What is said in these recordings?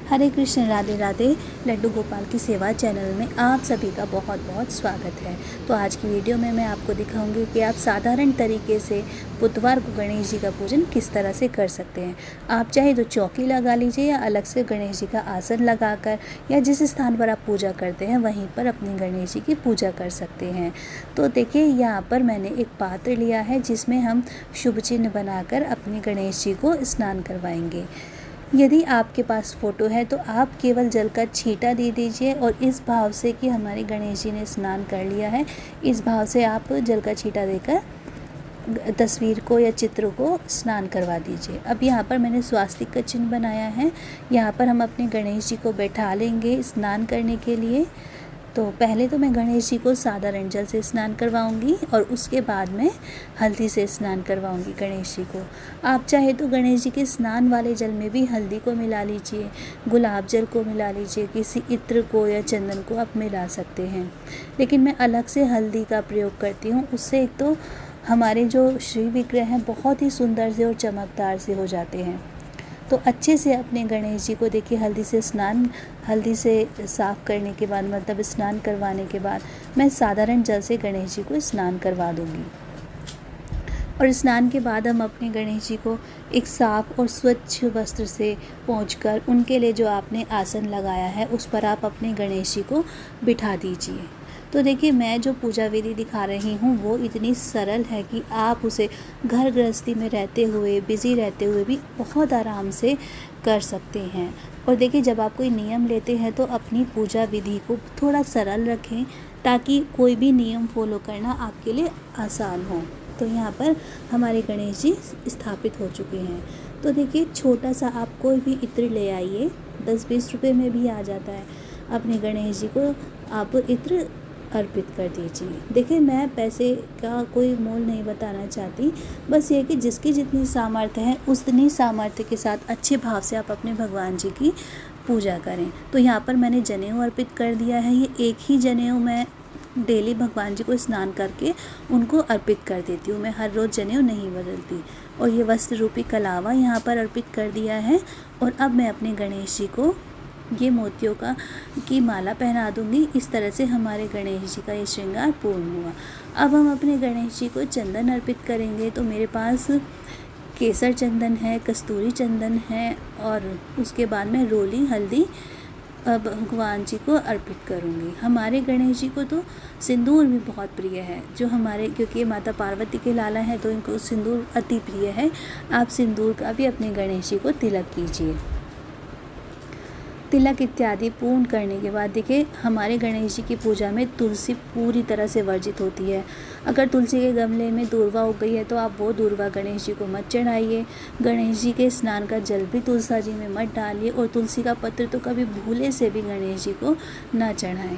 हरे कृष्ण, राधे राधे। लड्डू गोपाल की सेवा चैनल में आप सभी का बहुत बहुत स्वागत है। तो आज की वीडियो में मैं आपको दिखाऊंगी कि आप साधारण तरीके से बुधवार को गणेश जी का पूजन किस तरह से कर सकते हैं। आप चाहे तो चौकी लगा लीजिए या अलग से गणेश जी का आसन लगाकर या जिस स्थान पर आप पूजा करते हैं वहीं पर अपनी गणेश जी की पूजा कर सकते हैं। तो देखिए, यहाँ पर मैंने एक पात्र लिया है जिसमें हम शुभ चिन्ह बनाकर अपने गणेश जी को स्नान करवाएंगे। यदि आपके पास फ़ोटो है तो आप केवल जल का छींटा दे दीजिए और इस भाव से कि हमारे गणेश जी ने स्नान कर लिया है, इस भाव से आप जल का छींटा देकर तस्वीर को या चित्र को स्नान करवा दीजिए। अब यहाँ पर मैंने स्वास्तिक का चिन्ह बनाया है। यहाँ पर हम अपने गणेश जी को बैठा लेंगे स्नान करने के लिए। तो पहले तो मैं गणेश जी को साधारण जल से स्नान करवाऊंगी और उसके बाद में हल्दी से स्नान करवाऊंगी गणेश जी को। आप चाहे तो गणेश जी के स्नान वाले जल में भी हल्दी को मिला लीजिए, गुलाब जल को मिला लीजिए, किसी इत्र को या चंदन को आप मिला सकते हैं। लेकिन मैं अलग से हल्दी का प्रयोग करती हूँ। उससे एक तो हमारे जो श्री विग्रह हैं बहुत ही सुंदर से और चमकदार से हो जाते हैं। तो अच्छे से अपने गणेश जी को देखिए हल्दी से साफ़ करने के बाद, मतलब स्नान करवाने के बाद मैं साधारण जल से गणेश जी को स्नान करवा दूँगी। और स्नान के बाद हम अपने गणेश जी को एक साफ़ और स्वच्छ वस्त्र से पोंछकर उनके लिए जो आपने आसन लगाया है उस पर आप अपने गणेश जी को बिठा दीजिए। तो देखिए, मैं जो पूजा विधि दिखा रही हूँ वो इतनी सरल है कि आप उसे घर गृहस्थी में रहते हुए, बिज़ी रहते हुए भी बहुत आराम से कर सकते हैं। और देखिए, जब आप कोई नियम लेते हैं तो अपनी पूजा विधि को थोड़ा सरल रखें ताकि कोई भी नियम फॉलो करना आपके लिए आसान हो। तो यहाँ पर हमारे गणेश जी स्थापित हो चुके हैं। तो देखिए, छोटा सा आप कोई भी इत्र ले आइए, 10-20 रुपये में भी आ जाता है। अपने गणेश जी को आप इत्र अर्पित कर दीजिए। देखिए, मैं पैसे का कोई मोल नहीं बताना चाहती, बस ये कि जिसकी जितनी सामर्थ्य है उतनी सामर्थ्य के साथ अच्छे भाव से आप अपने भगवान जी की पूजा करें। तो यहाँ पर मैंने जनेऊ अर्पित कर दिया है। ये एक ही जनेऊ मैं डेली भगवान जी को स्नान करके उनको अर्पित कर देती हूँ। मैं हर रोज़ जनेऊ नहीं बदलती। और ये वस्त्र रूपी कलावा यहाँ पर अर्पित कर दिया है। और अब मैं अपने गणेश जी को ये मोतियों की माला पहना दूंगी। इस तरह से हमारे गणेश जी का ये श्रृंगार पूर्ण हुआ। अब हम अपने गणेश जी को चंदन अर्पित करेंगे। तो मेरे पास केसर चंदन है, कस्तूरी चंदन है और उसके बाद में रोली हल्दी भगवान जी को अर्पित करूंगी। हमारे गणेश जी को तो सिंदूर भी बहुत प्रिय है, जो हमारे, क्योंकि माता पार्वती के लाला है तो इनको सिंदूर अति प्रिय है। आप सिंदूर का भी अपने गणेश जी को तिलक कीजिए। तिलक इत्यादि पूर्ण करने के बाद देखिए, हमारे गणेश जी की पूजा में तुलसी पूरी तरह से वर्जित होती है। अगर तुलसी के गमले में दूर्वा उग गई है तो आप वो दूर्वा गणेश जी को मत चढ़ाइए। गणेश जी के स्नान का जल भी तुलसा जी में मत डालिए और तुलसी का पत्र तो कभी भूले से भी गणेश जी को ना चढ़ाएं।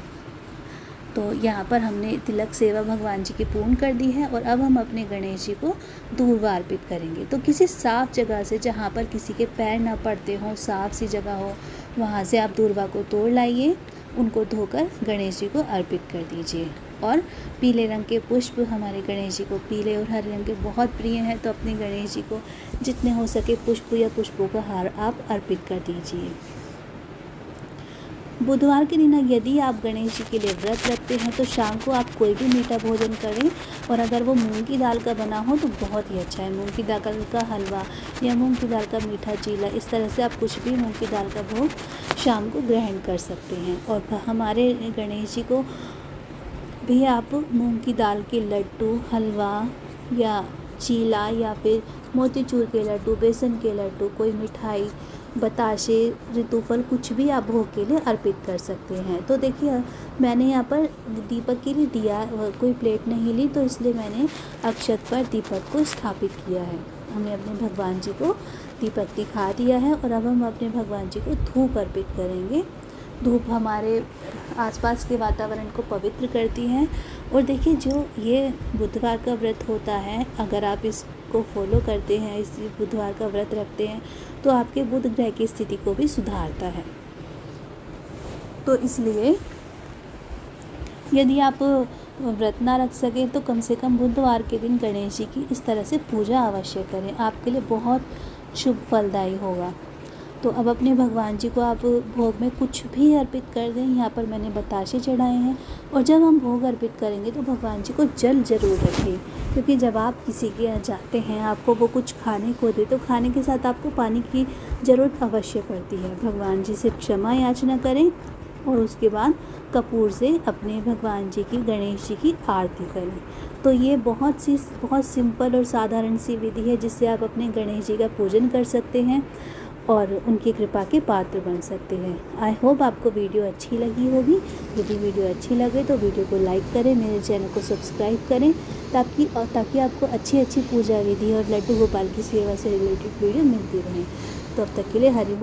तो यहाँ पर हमने तिलक सेवा भगवान जी की पूर्ण कर दी है। और अब हम अपने गणेश जी को दूर्वा अर्पित करेंगे। तो किसी साफ़ जगह से, जहाँ पर किसी के पैर ना पड़ते हों, साफ़ सी जगह हो, वहाँ से आप दूर्वा को तोड़ लाइए, उनको धोकर गणेश जी को अर्पित कर दीजिए। और पीले रंग के पुष्प, हमारे गणेश जी को पीले और हरे रंग के बहुत प्रिय हैं, तो अपने गणेश जी को जितने हो सके पुष्प या पुष्पों का हार आप अर्पित कर दीजिए। बुधवार के दिन यदि आप गणेश जी के लिए व्रत रखते हैं तो शाम को आप कोई भी मीठा भोजन करें, और अगर वो मूंग की दाल का बना हो तो बहुत ही अच्छा है। मूंग की दाल का हलवा या मूंग की दाल का मीठा चीला, इस तरह से आप कुछ भी मूंग की दाल का भोग शाम को ग्रहण कर सकते हैं। और हमारे गणेश जी को भी आप मूंग की दाल के लड्डू, हलवा या चीला या फिर मोतीचूर के लड्डू, बेसन के लड्डू, कोई मिठाई, बताशे, ऋतुफल, कुछ भी आप भोग के लिए अर्पित कर सकते हैं। तो देखिए, मैंने यहाँ पर दीपक के लिए दिया कोई प्लेट नहीं ली, तो इसलिए मैंने अक्षत पर दीपक को स्थापित किया है। हमने अपने भगवान जी को दीपक दिखा दिया है। और अब हम अपने भगवान जी को धूप अर्पित करेंगे। धूप हमारे आसपास के वातावरण को पवित्र करती है। और देखिए, जो ये बुधवार का व्रत होता है, अगर आप इसको फॉलो करते हैं, इस बुधवार का व्रत रखते हैं, तो आपके बुध ग्रह की स्थिति को भी सुधारता है। तो इसलिए यदि आप व्रत ना रख सकें तो कम से कम बुधवार के दिन गणेश जी की इस तरह से पूजा अवश्य करें। आपके लिए बहुत शुभ फलदायी होगा। तो अब अपने भगवान जी को आप भोग में कुछ भी अर्पित कर दें। यहाँ पर मैंने बताशे चढ़ाए हैं। और जब हम भोग अर्पित करेंगे तो भगवान जी को जल ज़रूर रखें, क्योंकि जब आप किसी के यहाँ जाते हैं, आपको वो कुछ खाने को दे, तो खाने के साथ आपको पानी की ज़रूरत अवश्य पड़ती है। भगवान जी से क्षमा याचना करें और उसके बाद कपूर से अपने भगवान जी की, गणेश जी की आरती करें। तो ये बहुत सिंपल और साधारण सी विधि है जिससे आप अपने गणेश जी का पूजन कर सकते हैं और उनकी कृपा के पात्र बन सकते हैं। आई होप आपको वीडियो अच्छी लगी होगी। यदि वीडियो अच्छी लगे तो वीडियो को लाइक करें, मेरे चैनल को सब्सक्राइब करें, ताकि आपको अच्छी पूजा विधि और लड्डू गोपाल की सेवा से रिलेटेड वीडियो मिलती रहे। तो अब तक के लिए हरि बोल।